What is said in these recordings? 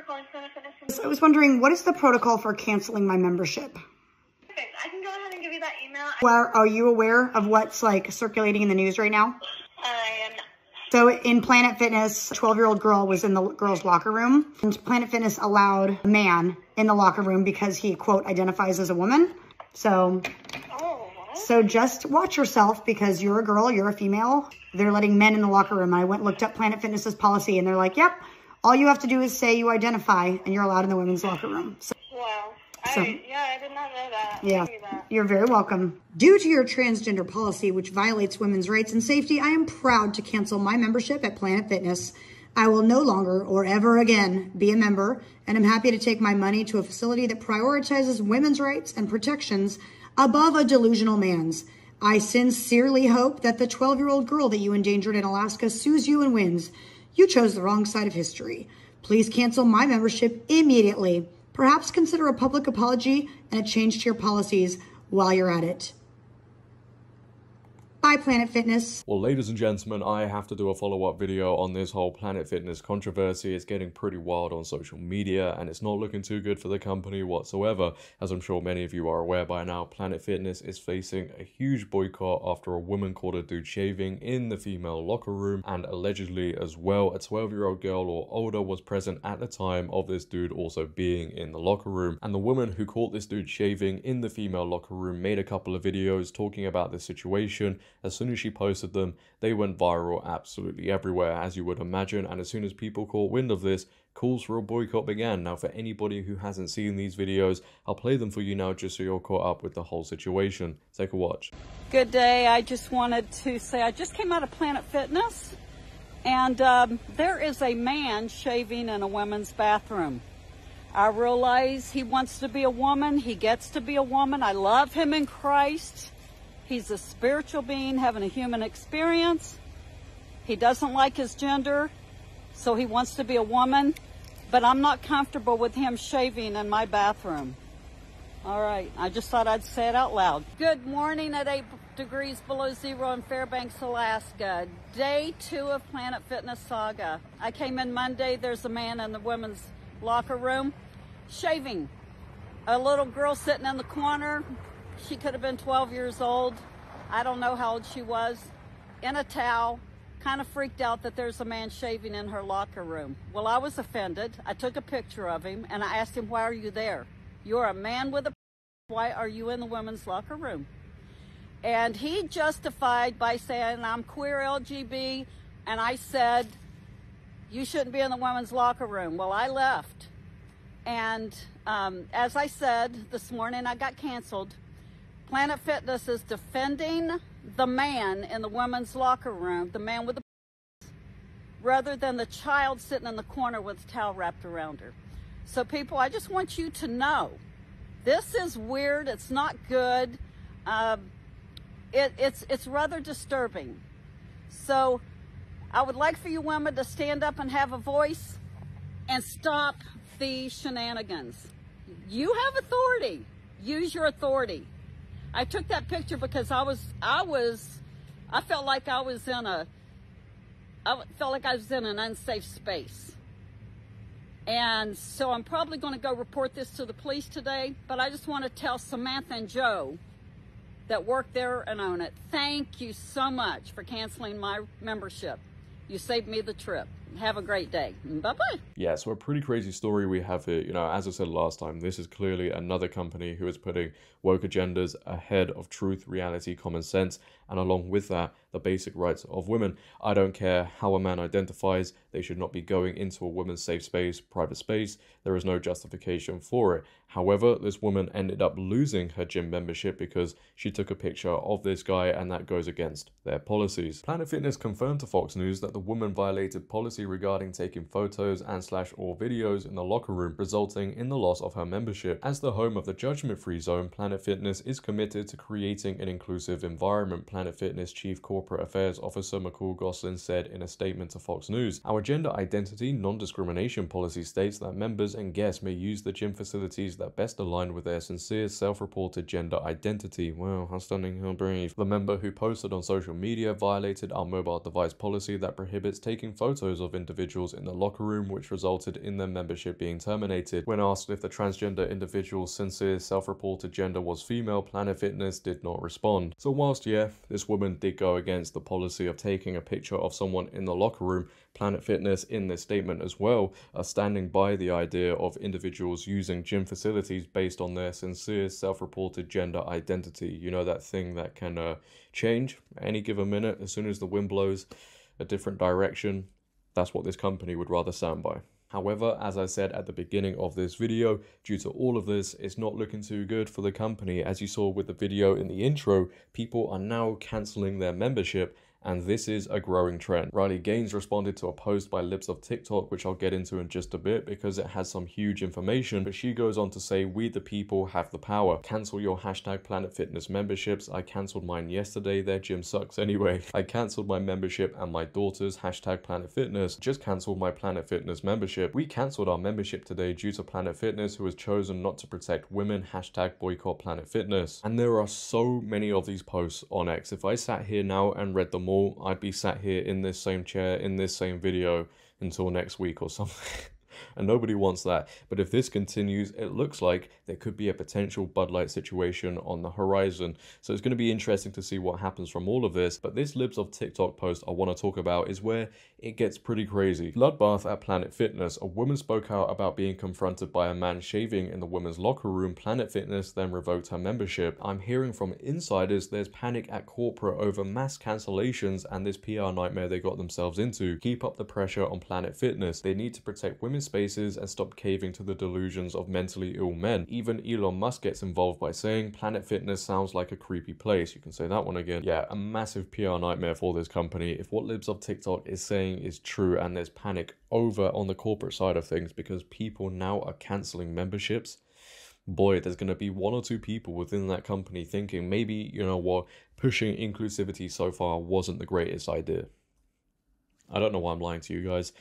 calling Planet Fitness. So I was wondering, what is the protocol for canceling my membership? Perfect. I can go ahead and give you that email. Well, are you aware of what's like circulating in the news right now? I am not. So in Planet Fitness, a 12-year-old girl was in the girls' locker room, and Planet Fitness allowed a man in the locker room because he, quote, identifies as a woman. So just watch yourself, because you're a girl, you're a female. They're letting men in the locker room. I went and looked up Planet Fitness's policy, and they're like, yep, all you have to do is say you identify, and you're allowed in the women's locker room. So, Wow. So, I did not know that. Yeah, you're very welcome. Due to your transgender policy, which violates women's rights and safety, I am proud to cancel my membership at Planet Fitness. I will no longer or ever again be a member, and I'm happy to take my money to a facility that prioritizes women's rights and protections above a delusional man's. I sincerely hope that the 12-year-old girl that you endangered in Alaska sues you and wins. You chose the wrong side of history. Please cancel my membership immediately. Perhaps consider a public apology and a change to your policies while you're at it. Bye, Planet Fitness. Well, ladies and gentlemen, I have to do a follow-up video on this whole Planet Fitness controversy. It's getting pretty wild on social media, and it's not looking too good for the company whatsoever. As I'm sure many of you are aware by now, Planet Fitness is facing a huge boycott after a woman caught a dude shaving in the female locker room, and allegedly as well, a 12-year-old girl or older was present at the time of this dude also being in the locker room. And the woman who caught this dude shaving in the female locker room made a couple of videos talking about the situation. As soon as she posted them, they went viral absolutely everywhere, as you would imagine, and as soon as people caught wind of this, calls for a boycott began. Now, for anybody who hasn't seen these videos, I'll play them for you now just so you're caught up with the whole situation. Take a watch. Good day. I just wanted to say I just came out of Planet Fitness, and there is a man shaving in a women's bathroom. I realize he wants to be a woman. He gets to be a woman. I love him in Christ. He's a spiritual being having a human experience. He doesn't like his gender, so he wants to be a woman. But I'm not comfortable with him shaving in my bathroom. All right, I just thought I'd say it out loud. Good morning at 8 degrees below zero in Fairbanks, Alaska. Day 2 of Planet Fitness saga. I came in Monday. There's a man in the women's locker room shaving. A little girl sitting in the corner. She could have been 12 years old. I don't know how old she was. In a towel, kind of freaked out that there's a man shaving in her locker room. Well, I was offended. I took a picture of him and I asked him, why are you there? You're a man with a why are you in the women's locker room? And he justified by saying, I'm queer LGB, and I said, you shouldn't be in the women's locker room. Well, I left. And as I said, this morning I got canceled. Planet Fitness is defending the man in the women's locker room, the man with the rather than the child sitting in the corner with a towel wrapped around her. So people, I just want you to know, this is weird. It's not good. It's rather disturbing. So I would like for you women to stand up and have a voice and stop the shenanigans. You have authority. Use your authority. I took that picture because I felt like I was in an unsafe space. And so I'm probably going to go report this to the police today, but I just want to tell Samantha and Joe that work there and own it, thank you so much for canceling my membership. You saved me the trip. Have a great day. Bye-bye. Yeah, so a pretty crazy story we have here. You know, as I said last time, this is clearly another company who is putting woke agendas ahead of truth, reality, common sense, and along with that, the basic rights of women. I don't care how a man identifies, they should not be going into a woman's safe space, private space. There is no justification for it. However, this woman ended up losing her gym membership because she took a picture of this guy, and that goes against their policies. Planet Fitness confirmed to Fox News that the woman violated policy regarding taking photos and / or videos in the locker room, resulting in the loss of her membership. As the home of the judgment-free zone, Planet Fitness is committed to creating an inclusive environment, Planet Fitness Chief Corporate Affairs Officer McCall Gosselin said in a statement to Fox News. Our gender identity non-discrimination policy states that members and guests may use the gym facilities that best align with their sincere self-reported gender identity. Wow, how stunning, how brave. The member who posted on social media violated our mobile device policy that prohibits taking photos of of individuals in the locker room, which resulted in their membership being terminated. When asked if the transgender individual's sincere self-reported gender was female, Planet Fitness did not respond. So whilst, yeah, this woman did go against the policy of taking a picture of someone in the locker room, Planet Fitness in this statement as well are standing by the idea of individuals using gym facilities based on their sincere self-reported gender identity. You know, that thing that can change any given minute as soon as the wind blows a different direction. That's what this company would rather stand by. However, as I said at the beginning of this video, due to all of this, it's not looking too good for the company. As you saw with the video in the intro, people are now cancelling their membership, and this is a growing trend. Riley Gaines responded to a post by Lips of TikTok, which I'll get into in just a bit because it has some huge information, but she goes on to say, "We the people have the power. Cancel your hashtag Planet Fitness memberships. I cancelled mine yesterday. Their gym sucks anyway. I cancelled my membership and my daughter's hashtag Planet Fitness. Just cancelled my Planet Fitness membership. We cancelled our membership today due to Planet Fitness, who has chosen not to protect women. Hashtag boycott Planet Fitness." And there are so many of these posts on X. If I sat here now and read them all, I'd be sat here in this same chair, in this same video until next week or something. And nobody wants that. But if this continues, it looks like there could be a potential Bud Light situation on the horizon. So it's going to be interesting to see what happens from all of this. But this Libs of TikTok post I want to talk about is where it gets pretty crazy. Bloodbath at Planet Fitness. A woman spoke out about being confronted by a man shaving in the women's locker room. Planet Fitness then revoked her membership. I'm hearing from insiders there's panic at corporate over mass cancellations and this PR nightmare they got themselves into. Keep up the pressure on Planet Fitness. They need to protect women's spaces and stop caving to the delusions of mentally ill men. Even Elon Musk gets involved by saying Planet Fitness sounds like a creepy place. You can say that one again. Yeah, a massive PR nightmare for this company. If what Libs of TikTok is saying is true and there's panic over on the corporate side of things because people now are cancelling memberships, boy, there's going to be one or two people within that company thinking maybe, you know what, pushing inclusivity so far wasn't the greatest idea. I don't know why I'm lying to you guys.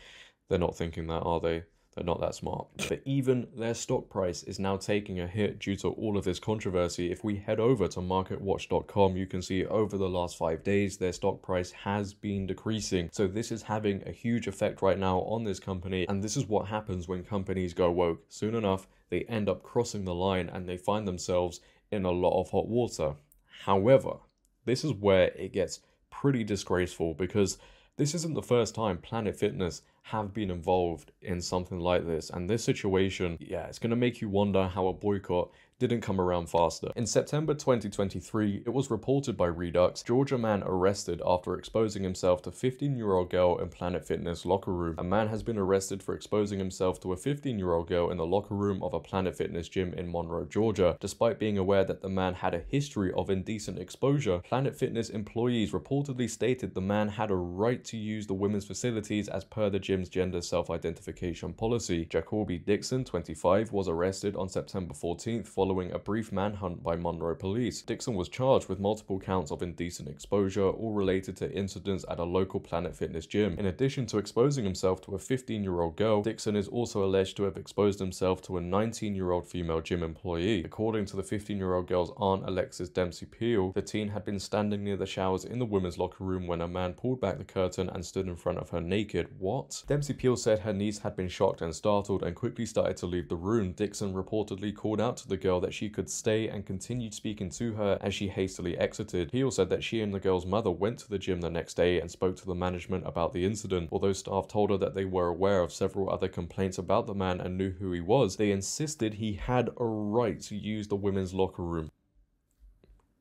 They're not thinking that, are they? They're not that smart. But even their stock price is now taking a hit due to all of this controversy. If we head over to marketwatch.com, you can see over the last 5 days, their stock price has been decreasing. So this is having a huge effect right now on this company. And this is what happens when companies go woke. Soon enough, they end up crossing the line and they find themselves in a lot of hot water. However, this is where it gets pretty disgraceful because this isn't the first time Planet Fitness have been involved in something like this, and this situation, yeah, it's going to make you wonder how a boycott didn't come around faster. In September 2023, it was reported by Redux, Georgia man arrested after exposing himself to 15-year-old girl in Planet Fitness locker room. A man has been arrested for exposing himself to a 15-year-old girl in the locker room of a Planet Fitness gym in Monroe, Georgia. Despite being aware that the man had a history of indecent exposure, Planet Fitness employees reportedly stated the man had a right to use the women's facilities as per the gym's gender self-identification policy. Jacoby Dixon, 25, was arrested on September 14th following a brief manhunt by Monroe police. Dixon was charged with multiple counts of indecent exposure, all related to incidents at a local Planet Fitness gym. In addition to exposing himself to a 15-year-old girl, Dixon is also alleged to have exposed himself to a 19-year-old female gym employee. According to the 15-year-old girl's aunt, Alexis Dempsey Peel, the teen had been standing near the showers in the women's locker room when a man pulled back the curtain and stood in front of her naked. What? Dempsey Peel said her niece had been shocked and startled and quickly started to leave the room. Dixon reportedly called out to the girl that she could stay and continued speaking to her as she hastily exited. Peel said that she and the girl's mother went to the gym the next day and spoke to the management about the incident. Although staff told her that they were aware of several other complaints about the man and knew who he was, they insisted he had a right to use the women's locker room.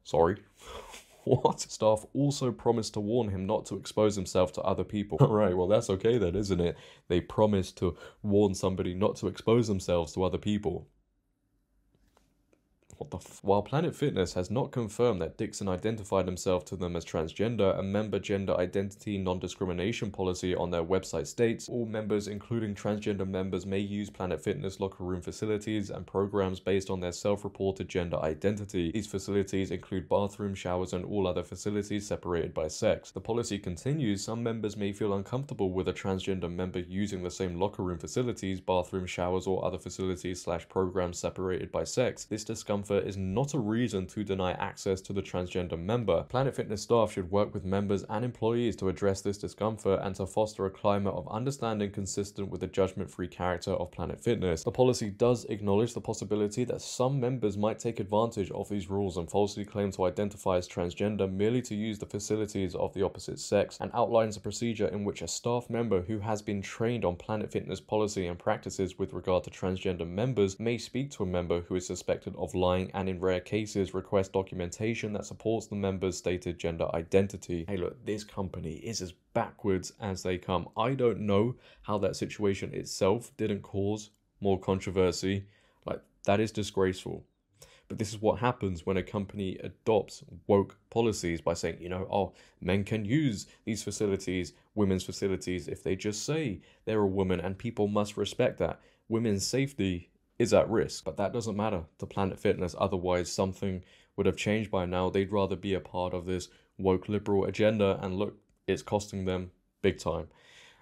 Sorry? What? Staff also promised to warn him not to expose himself to other people. Alright, well that's okay then, isn't it? They promised to warn somebody not to expose themselves to other people. What the f? While Planet Fitness has not confirmed that Dixon identified himself to them as transgender, a member gender identity non-discrimination policy on their website states all members, including transgender members, may use Planet Fitness locker room facilities and programs based on their self-reported gender identity. These facilities include bathrooms, showers, and all other facilities separated by sex. The policy continues, some members may feel uncomfortable with a transgender member using the same locker room facilities, bathrooms, showers, or other facilities/programs separated by sex. This discomfort discomfort is not a reason to deny access to the transgender member. Planet Fitness staff should work with members and employees to address this discomfort and to foster a climate of understanding consistent with the judgment-free character of Planet Fitness. The policy does acknowledge the possibility that some members might take advantage of these rules and falsely claim to identify as transgender merely to use the facilities of the opposite sex, and outlines a procedure in which a staff member who has been trained on Planet Fitness policy and practices with regard to transgender members may speak to a member who is suspected of lying and in rare cases request documentation that supports the member's stated gender identity. Hey look, this company is as backwards as they come. I don't know how that situation itself didn't cause more controversy. Like, that is disgraceful. But this is what happens when a company adopts woke policies by saying, you know, oh, men can use these facilities, women's facilities, if they just say they're a woman, and people must respect that. Women's safety is at risk, but that doesn't matter to Planet Fitness. Otherwise, something would have changed by now. They'd rather be a part of this woke liberal agenda, and look, it's costing them big time.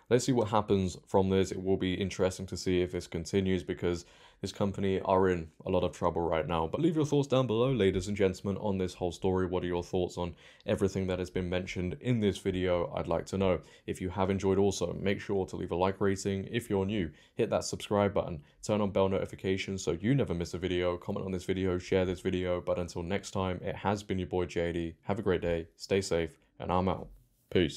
Let's see what happens from this. It will be interesting to see if this continues, because this company are in a lot of trouble right now. But leave your thoughts down below, ladies and gentlemen, on this whole story. What are your thoughts on everything that has been mentioned in this video? I'd like to know. If you have enjoyed also, make sure to leave a like rating. If you're new, hit that subscribe button, turn on bell notifications so you never miss a video, comment on this video, share this video. But until next time, it has been your boy JD. Have a great day, stay safe, and I'm out. Peace.